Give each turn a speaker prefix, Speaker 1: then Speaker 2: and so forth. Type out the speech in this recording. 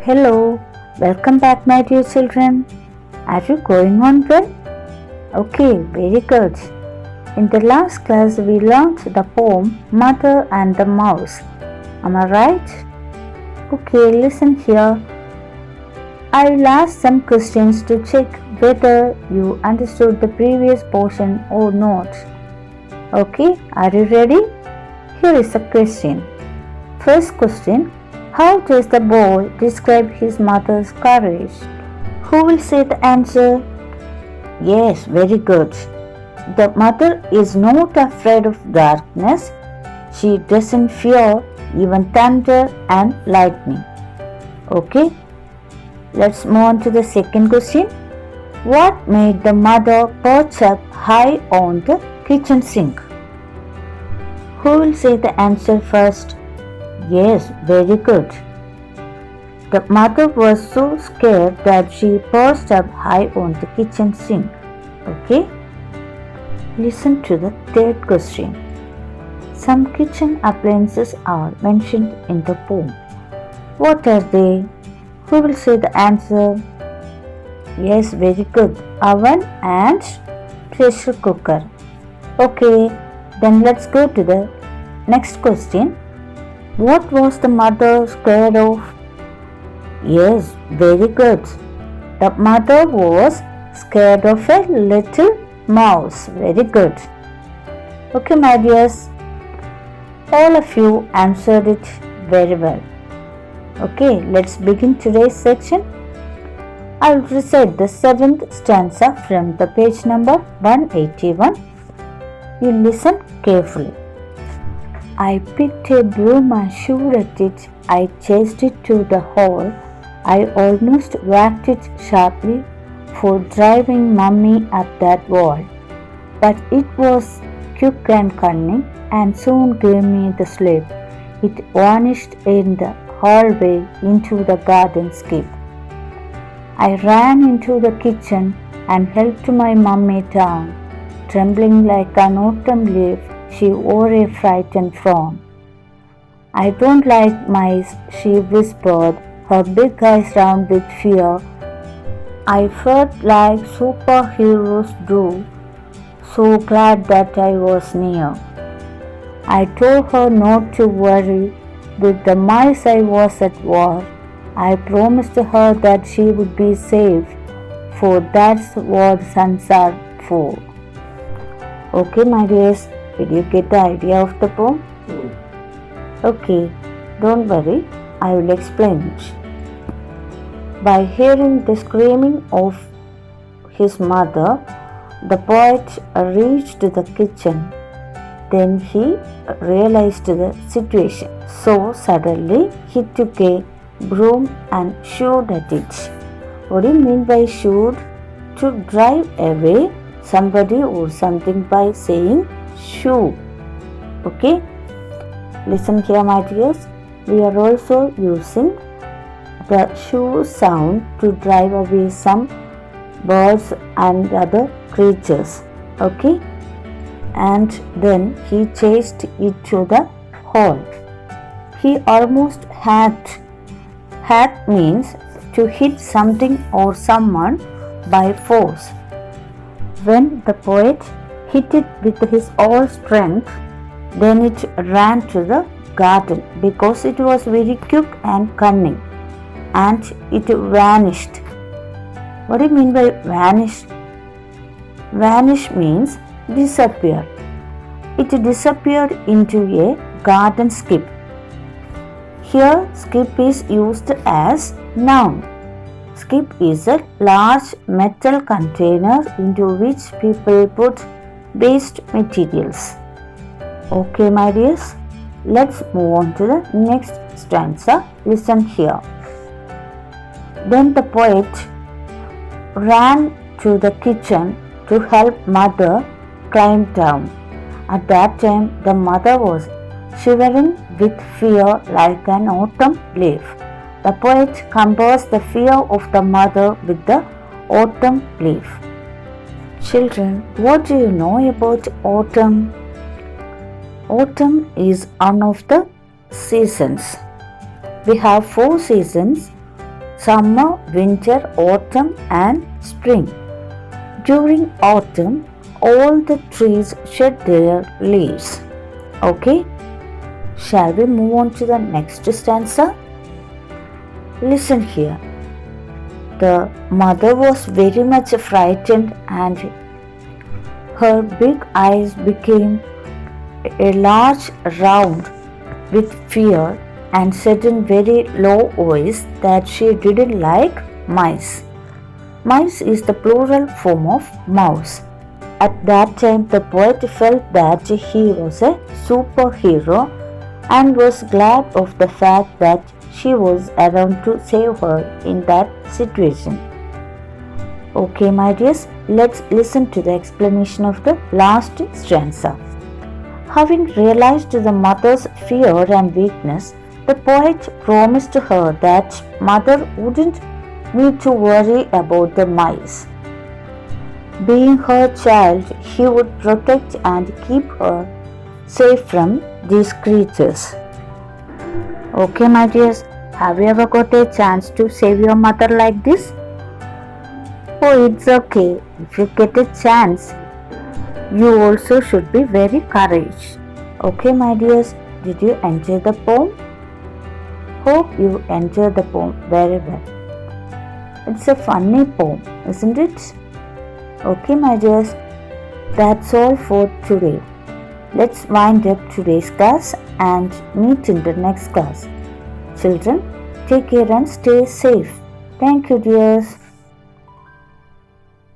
Speaker 1: Hello, welcome back, my dear children. Are you going on well? Okay, very good. In the last class, we learned the poem Mother and the Mouse. Am I right? Okay, listen here. I will ask some questions to check whether you understood the previous portion or not. Okay, are you ready? Here is a question. First question. How does the boy describe his mother's courage? Who will say the answer? Yes, very good. The mother is not afraid of darkness. She doesn't fear even thunder and lightning. Okay, let's move on to the second question. What made the mother perch up high on the kitchen sink? Who will say the answer first? Yes, very good. The mother was so scared that she perched up high on the kitchen sink. Okay? Listen to the third question. Some kitchen appliances are mentioned in the poem. What are they? Who will say the answer? Yes, very good. Oven and pressure cooker. Okay, then let's go to the next question. What was the mother scared of? Yes, very good. The mother was scared of a little mouse. Very good. Okay, my dears. All of you answered it very well. Okay, let's begin today's section. I will recite the 7th stanza from the page number 181. You listen carefully. I picked a broom and shot at it. I chased it to the hall. I almost whacked it sharply for driving Mummy up that wall. But it was quick and cunning and soon gave me the slip. It vanished in the hallway into the garden skip. I ran into the kitchen and helped my Mummy down. Trembling like an autumn leaf, she wore a frightened frown. I don't like mice, she whispered, her big eyes round with fear. I felt like superheroes do, so glad that I was near. I told her not to worry, with the mice I was at war. I promised her that she would be safe, for that's what sons are for. Okay, my dears. Did you get the idea of the poem? Okay, don't worry, I will explain it. By hearing the screaming of his mother, the poet reached the kitchen. Then he realized the situation. So suddenly he took a broom and shot at it. What do you mean by shoot? To drive away somebody or something by saying shoo. Okay, listen here, my dears. We are also using the shoo sound to drive away some birds and other creatures. Okay, and then he chased it to the hall. He almost hacked. Hack means to hit something or someone by force. When the poet hit it with his all strength, then it ran to the garden because it was very quick and cunning, and it vanished. What do you mean by vanish? Vanish means disappear. It disappeared into a garden skip. Here, skip is used as noun. Skip is a large metal container into which people put waste materials. Okay, my dears, let's move on to the next stanza. Listen here. Then the poet ran to the kitchen to help mother climb down. At that time, the mother was shivering with fear like an autumn leaf. The poet compares the fear of the mother with the autumn leaf. Children, what do you know about autumn? Autumn is one of the seasons. We have 4 seasons: summer, winter, autumn, and spring. During autumn, all the trees shed their leaves. Okay, shall we move on to the next stanza? Listen here. The mother was very much frightened and her big eyes became a large round with fear and said in very low voice that she didn't like mice. Mice is the plural form of mouse. At that time, the poet felt that he was a superhero and was glad of the fact that she was around to save her in that situation. Okay, my dears, let's listen to the explanation of the last stanza. Having realized the mother's fear and weakness, the poet promised her that mother wouldn't need to worry about the mice. Being her child, he would protect and keep her safe from these creatures. Okay, my dears, have you ever got a chance to save your mother like this? Oh, it's okay. If you get a chance, you also should be very courageous. Okay, my dears, did you enjoy the poem? Hope you enjoyed the poem very well. It's a funny poem, isn't it? Okay, my dears, that's all for today. Let's wind up today's class and meet in the next class. Children, take care and stay safe. Thank you, dears.